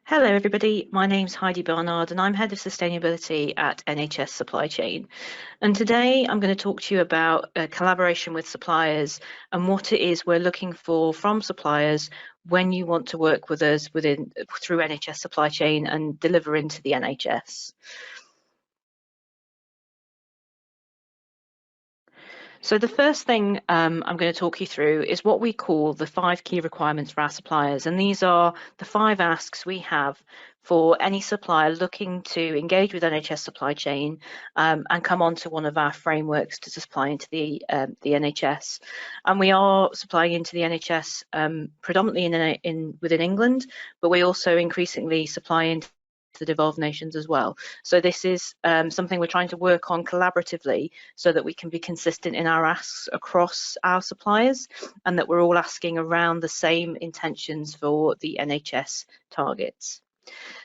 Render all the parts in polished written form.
Hello everybody, my name's Heidi Barnard and I'm Head of Sustainability at NHS Supply Chain. And today I'm going to talk to you about collaboration with suppliers and what it is we're looking for from suppliers when you want to work with us through NHS Supply Chain and deliver into the NHS. So the first thing I'm going to talk you through is what we call the 5 key requirements for our suppliers. And these are the 5 asks we have for any supplier looking to engage with NHS supply chain and come onto one of our frameworks to supply into the NHS. And we are supplying into the NHS predominantly within England, but we also increasingly supply into the devolved nations as well. So this is something we're trying to work on collaboratively so that we can be consistent in our asks across our suppliers and that we're all asking around the same intentions for the NHS targets.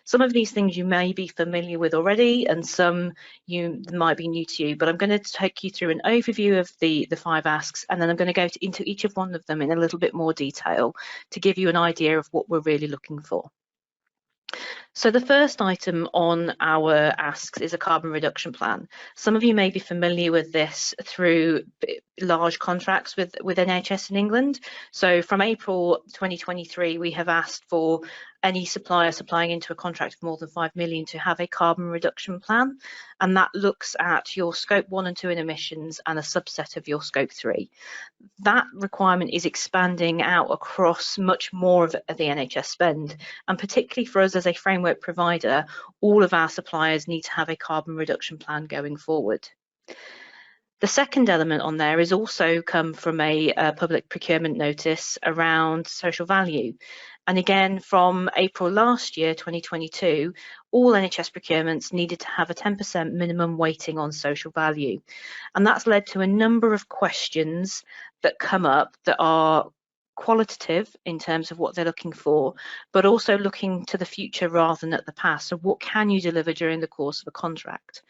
Some of these things you may be familiar with already and some might be new to you, but I'm going to take you through an overview of the 5 asks and then I'm going to go into each of one of them in a little bit more detail to give you an idea of what we're really looking for. So the first item on our asks is a carbon reduction plan. Some of you may be familiar with this through large contracts with NHS in England. So from April 2023, we have asked for any supplier supplying into a contract of more than 5 million to have a carbon reduction plan. And that looks at your scope 1 and 2 in emissions and a subset of your scope 3. That requirement is expanding out across much more of the NHS spend, and particularly for us as a framework provider, all of our suppliers need to have a carbon reduction plan going forward. The second element on there is also come from a public procurement notice around social value. And again, from April last year, 2022, all NHS procurements needed to have a 10% minimum weighting on social value. And that's led to a number of questions that come up that are qualitative in terms of what they're looking for, but also looking to the future rather than at the past. So what can you deliver during the course of a contract?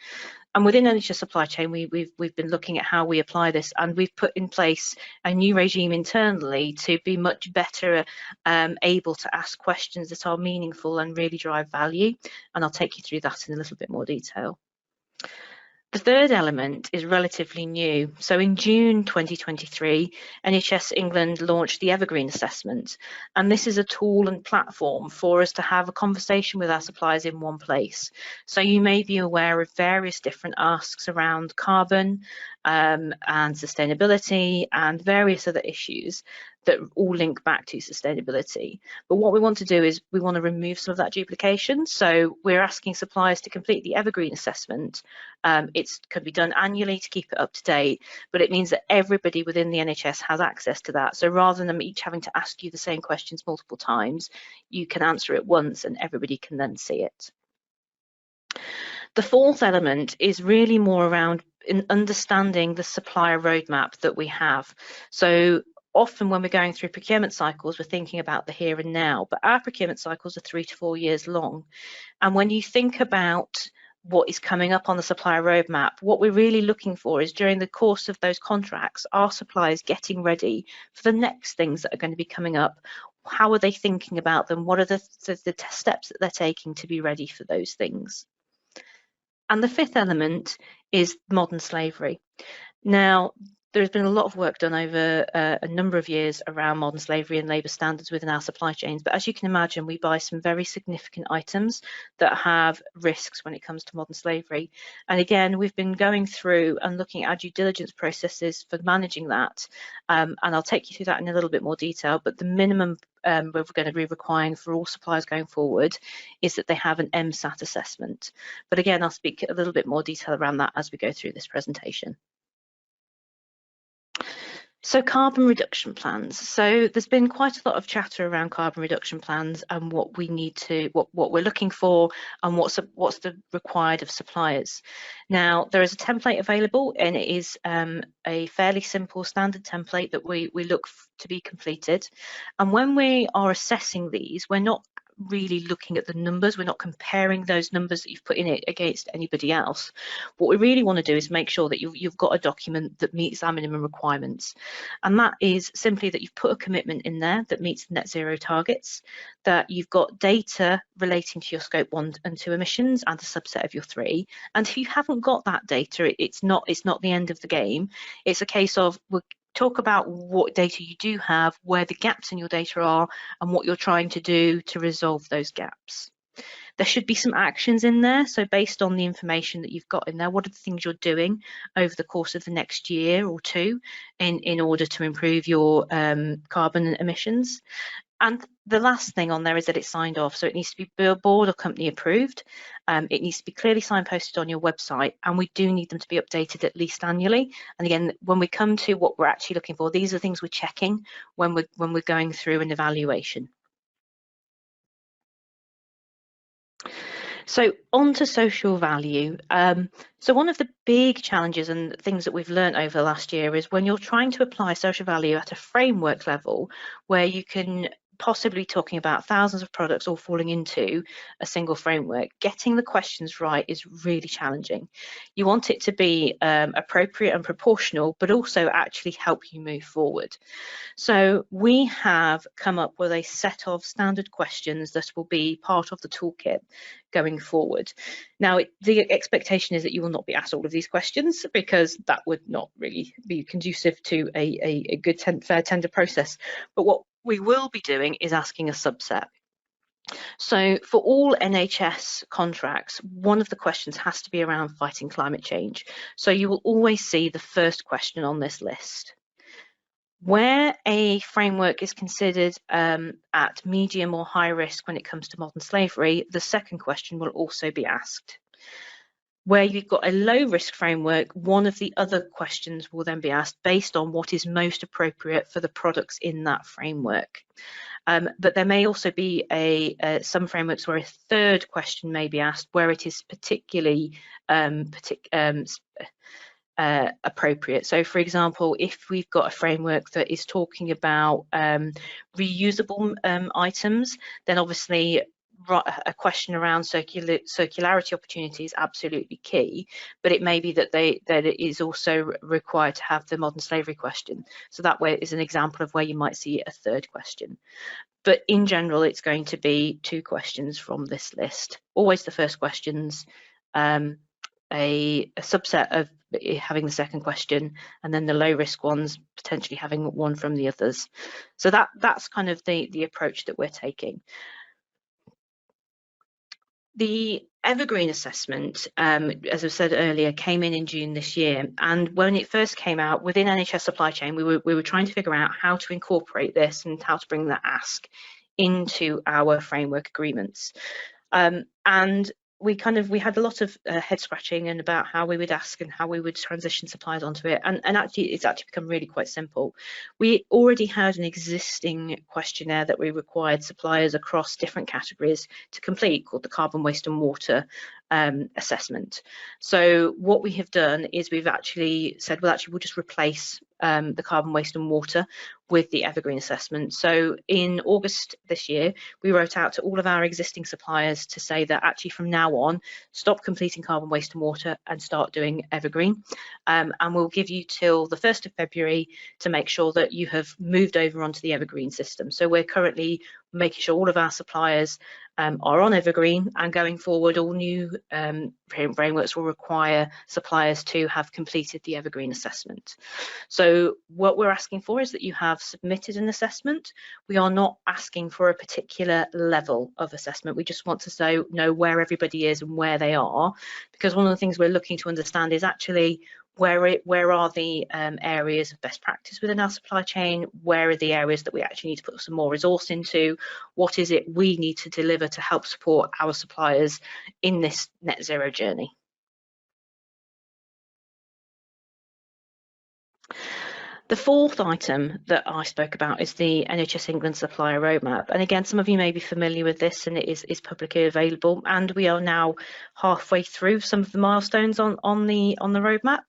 And within NHS supply chain, we've been looking at how we apply this, and we've put in place a new regime internally to be much better able to ask questions that are meaningful and really drive value. And I'll take you through that in a little bit more detail. The third element is relatively new. So in June 2023, NHS England launched the Evergreen Assessment, and this is a tool and platform for us to have a conversation with our suppliers in one place. So you may be aware of various different asks around carbon and sustainability and various other issues that all link back to sustainability. But what we want to do is we want to remove some of that duplication. So we're asking suppliers to complete the Evergreen Assessment. It can be done annually to keep it up to date, but it means that everybody within the NHS has access to that. So rather than them each having to ask you the same questions multiple times, you can answer it once and everybody can then see it. The fourth element is really more around understanding the supplier roadmap that we have. So often when we're going through procurement cycles, we're thinking about the here and now, but our procurement cycles are 3 to 4 years long. And when you think about what is coming up on the supplier roadmap, what we're really looking for is during the course of those contracts, are suppliers getting ready for the next things that are going to be coming up? How are they thinking about them? What are the steps that they're taking to be ready for those things? And the fifth element is modern slavery. Now, there's been a lot of work done over a number of years around modern slavery and labour standards within our supply chains. But as you can imagine, we buy some very significant items that have risks when it comes to modern slavery. And again, we've been going through and looking at our due diligence processes for managing that. And I'll take you through that in a little bit more detail. But the minimum we're going to be requiring for all suppliers going forward is that they have an MSAT assessment. But again, I'll speak a little bit more detail around that as we go through this presentation. So carbon reduction plans. So there's been quite a lot of chatter around carbon reduction plans and what we need to, what we're looking for and what's the required of suppliers. Now, there is a template available and it is a fairly simple standard template that we look to be completed. And when we are assessing these, we're not really looking at the numbers. We're not comparing those numbers that you've put in it against anybody else. What we really want to do is make sure that you've got a document that meets our minimum requirements. And that is simply that you've put a commitment in there that meets net zero targets, that you've got data relating to your scope 1 and 2 emissions and a subset of your 3. And if you haven't got that data, it's not the end of the game. It's a case of we'll talk about what data you do have, where the gaps in your data are, and what you're trying to do to resolve those gaps. There should be some actions in there. So based on the information that you've got in there, what are the things you're doing over the course of the next year or two in order to improve your carbon emissions? And the last thing on there is that it's signed off. So it needs to be board or company approved. It needs to be clearly signposted on your website, and we do need them to be updated at least annually. And again, when we come to what we're actually looking for, these are things we're checking when we're going through an evaluation. So on to social value. So one of the big challenges and things that we've learned over the last year is when you're trying to apply social value at a framework level, where you can possibly talking about thousands of products all falling into a single framework, getting the questions right is really challenging. You want it to be appropriate and proportional, but also actually help you move forward. So we have come up with a set of standard questions that will be part of the toolkit going forward. Now, the expectation is that you will not be asked all of these questions, because that would not really be conducive to a good fair tender process. But what we will be doing is asking a subset. So for all NHS contracts, one of the questions has to be around fighting climate change. So you will always see the first question on this list. Where a framework is considered at medium or high risk when it comes to modern slavery, the second question will also be asked. Where you've got a low risk framework, one of the other questions will then be asked based on what is most appropriate for the products in that framework. But there may also be some frameworks where a third question may be asked where it is particularly appropriate. So for example, if we've got a framework that is talking about reusable items, then obviously a question around circularity opportunity is absolutely key, but it may be that it is also required to have the modern slavery question. So that way is an example of where you might see a third question. But in general, it's going to be 2 questions from this list. Always the first questions, a subset of having the second question, and then the low risk ones potentially having one from the others. So that's kind of the approach that we're taking. The Evergreen assessment, as I said earlier, came in June this year, and when it first came out within NHS supply chain, we were trying to figure out how to incorporate this and how to bring that ask into our framework agreements. And we had a lot of head scratching and about how we would ask and how we would transition suppliers onto it, and actually it's become really quite simple. We already had an existing questionnaire that we required suppliers across different categories to complete, called the Carbon Waste and Water assessment. So what we have done is we've actually said, well, actually we'll just replace the Carbon Waste and Water with the Evergreen assessment. So in August this year, we wrote out to all of our existing suppliers to say that actually from now on, stop completing Carbon Waste and Water and start doing Evergreen. And we'll give you till the 1st of February to make sure that you have moved over onto the Evergreen system. So we're currently making sure all of our suppliers are on Evergreen, and going forward, all new frameworks will require suppliers to have completed the Evergreen assessment. So what we're asking for is that you have submitted an assessment. We are not asking for a particular level of assessment. We just want to know where everybody is and where they are, because one of the things we're looking to understand is actually where are the areas of best practice within our supply chain? Where are the areas that we actually need to put some more resource into? What is it we need to deliver to help support our suppliers in this net zero journey? The fourth item that I spoke about is the NHS England Supplier Roadmap. And again, some of you may be familiar with this, and it is publicly available. And we are now halfway through some of the milestones on the roadmap.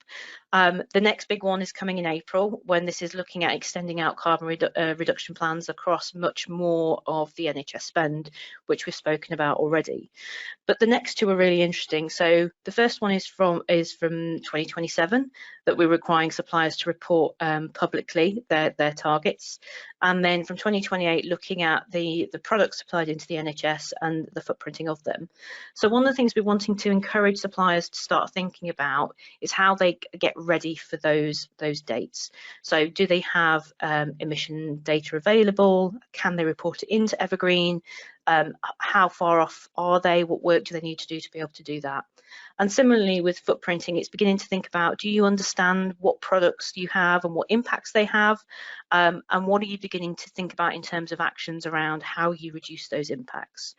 The next big one is coming in April, when this is looking at extending out carbon reduction plans across much more of the NHS spend, which we've spoken about already. But the next two are really interesting. So the first one is from 2027, that we're requiring suppliers to report publicly their targets. And then from 2028, looking at the products supplied into the NHS and the footprinting of them. So one of the things we're wanting to encourage suppliers to start thinking about is how they get ready for those dates. So do they have emission data available? Can they report it into Evergreen? How far off are they? What work do they need to do to be able to do that? And similarly with footprinting, it's beginning to think about, do you understand what products you have and what impacts they have? And what are you beginning to think about in terms of actions around how you reduce those impacts?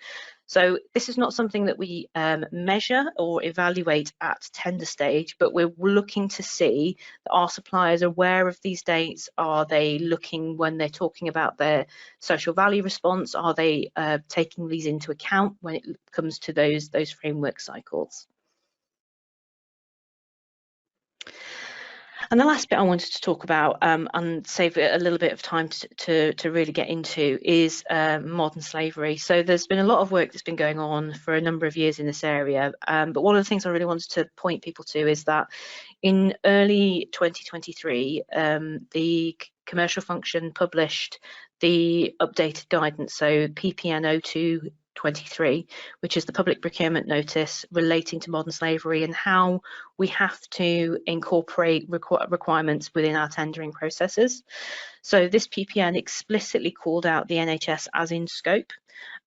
So this is not something that we measure or evaluate at tender stage, but we're looking to see that our suppliers are aware of these dates. Are they looking when they're talking about their social value response? Are they taking these into account when it comes to those framework cycles? And the last bit I wanted to talk about and save a little bit of time to really get into is modern slavery. So there's been a lot of work that's been going on for a number of years in this area, but one of the things I really wanted to point people to is that in early 2023, the commercial function published the updated guidance, so PPN 0223, which is the public procurement notice relating to modern slavery and how we have to incorporate requirements within our tendering processes. So this PPN explicitly called out the NHS as in scope.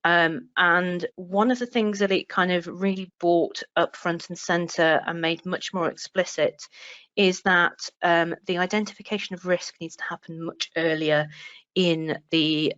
And one of the things that it kind of really brought up front and centre and made much more explicit is that the identification of risk needs to happen much earlier in the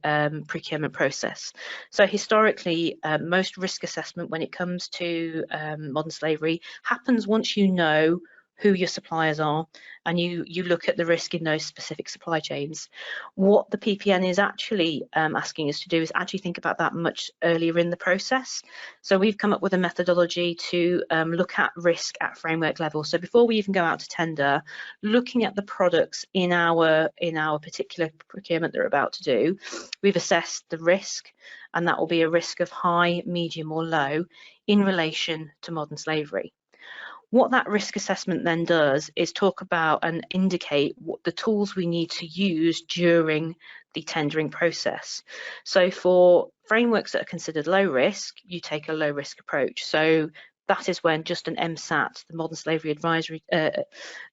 procurement process. So historically, most risk assessment when it comes to modern slavery happens once you know who your suppliers are and you look at the risk in those specific supply chains. What the PPN is actually asking us to do is actually think about that much earlier in the process. So we've come up with a methodology to look at risk at framework level. So before we even go out to tender, looking at the products in our particular procurement they're about to do, we've assessed the risk, and that will be a risk of high, medium or low in relation to modern slavery. What that risk assessment then does is talk about and indicate what the tools we need to use during the tendering process. So for frameworks that are considered low risk, you take a low risk approach. So that is when just an MSAT, the Modern Slavery Advisory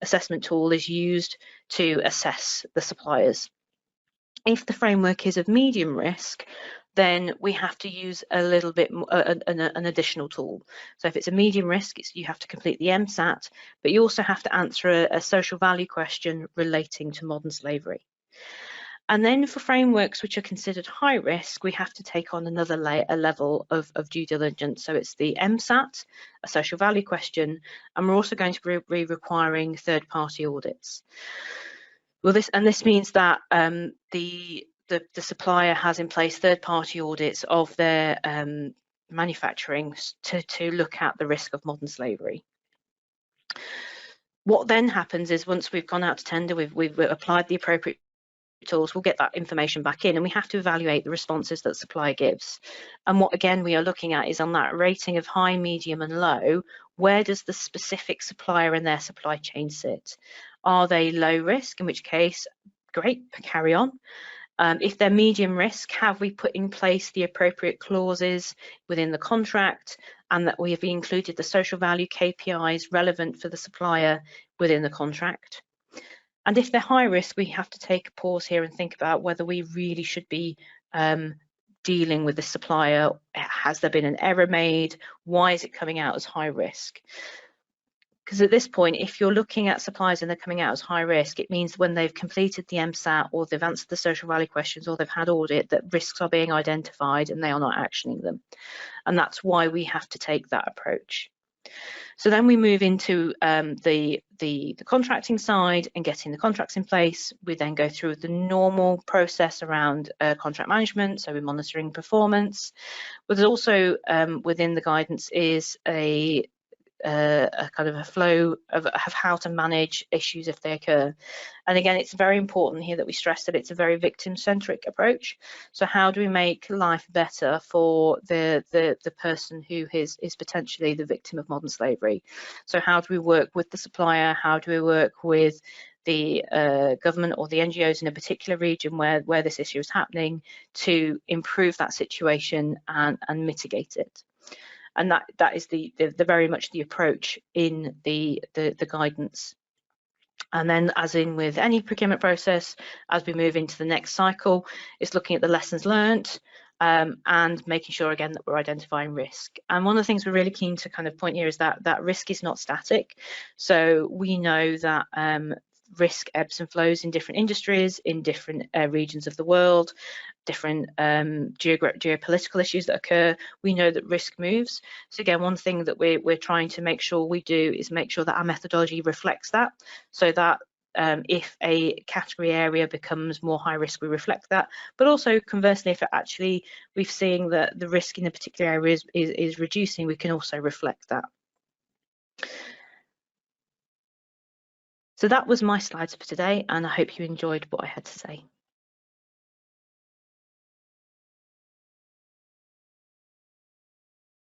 Assessment tool, is used to assess the suppliers. If the framework is of medium risk, then we have to use a little bit more, an additional tool. So if it's a medium risk, you have to complete the MSAT, but you also have to answer a social value question relating to modern slavery. And then for frameworks which are considered high risk, we have to take on another level of due diligence. So it's the MSAT, a social value question, and we're also going to be requiring third-party audits. Well, this means that the supplier has in place third-party audits of their manufacturing to look at the risk of modern slavery. What then happens is once we've gone out to tender, we've applied the appropriate tools, we'll get that information back in and we have to evaluate the responses that supplier gives. And what again we are looking at is on that rating of high, medium and low, where does the specific supplier and their supply chain sit? Are they low risk, in which case, great, carry on. If they're medium risk, have we put in place the appropriate clauses within the contract and that we have included the social value KPIs relevant for the supplier within the contract? And if they're high risk, we have to take a pause here and think about whether we really should be dealing with the supplier. Has there been an error made? Why is it coming out as high risk? Because at this point, if you're looking at suppliers and they're coming out as high risk, it means when they've completed the MSAT or they've answered the social value questions or they've had audit, that risks are being identified and they are not actioning them. And that's why we have to take that approach. So then we move into the contracting side and getting the contracts in place. We then go through the normal process around contract management, so we're monitoring performance. But there's also within the guidance is a a kind of a flow of how to manage issues if they occur. And again, it's very important here that we stress that it's a very victim-centric approach. So how do we make life better for the person who is potentially the victim of modern slavery? So how do we work with the supplier? How do we work with the government or the NGOs in a particular region where this issue is happening to improve that situation and mitigate it? And that is the very much the approach in the guidance. And then, as in with any procurement process, as we move into the next cycle, it's looking at the lessons learned and making sure again that we're identifying risk. And one of the things we're really keen to kind of point here is that risk is not static. So we know that risk ebbs and flows in different industries, in different regions of the world, different geopolitical issues that occur. We know that risk moves. So again, one thing that we're trying to make sure we do is make sure that our methodology reflects that, so that if a category area becomes more high risk, we reflect that. But also conversely, if it actually we've seen that the risk in a particular area is reducing, we can also reflect that. So that was my slides for today, and I hope you enjoyed what I had to say.